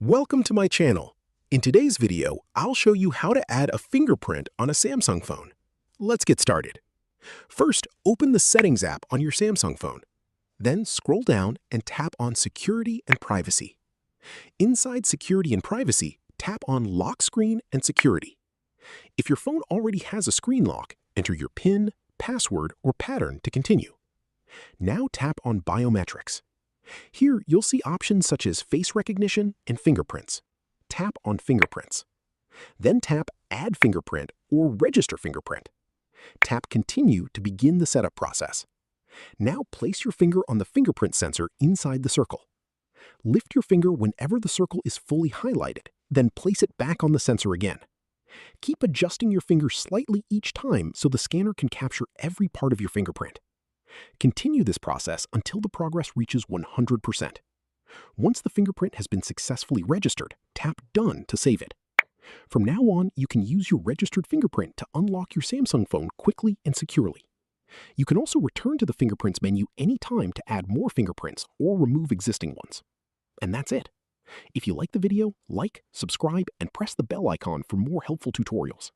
Welcome to my channel. In today's video, I'll show you how to add a fingerprint on a Samsung phone. Let's get started. First, open the Settings app on your Samsung phone. Then scroll down and tap on Security and Privacy. Inside Security and Privacy, tap on Lock Screen and Security. If your phone already has a screen lock, enter your PIN, password, or pattern to continue. Now tap on Biometrics. Here, you'll see options such as face recognition and fingerprints. Tap on Fingerprints. Then tap Add Fingerprint or Register Fingerprint. Tap Continue to begin the setup process. Now place your finger on the fingerprint sensor inside the circle. Lift your finger whenever the circle is fully highlighted, then place it back on the sensor again. Keep adjusting your finger slightly each time so the scanner can capture every part of your fingerprint. Continue this process until the progress reaches 100%. Once the fingerprint has been successfully registered, tap Done to save it. From now on, you can use your registered fingerprint to unlock your Samsung phone quickly and securely. You can also return to the Fingerprints menu anytime to add more fingerprints or remove existing ones. And that's it. If you like the video, like, subscribe, and press the bell icon for more helpful tutorials.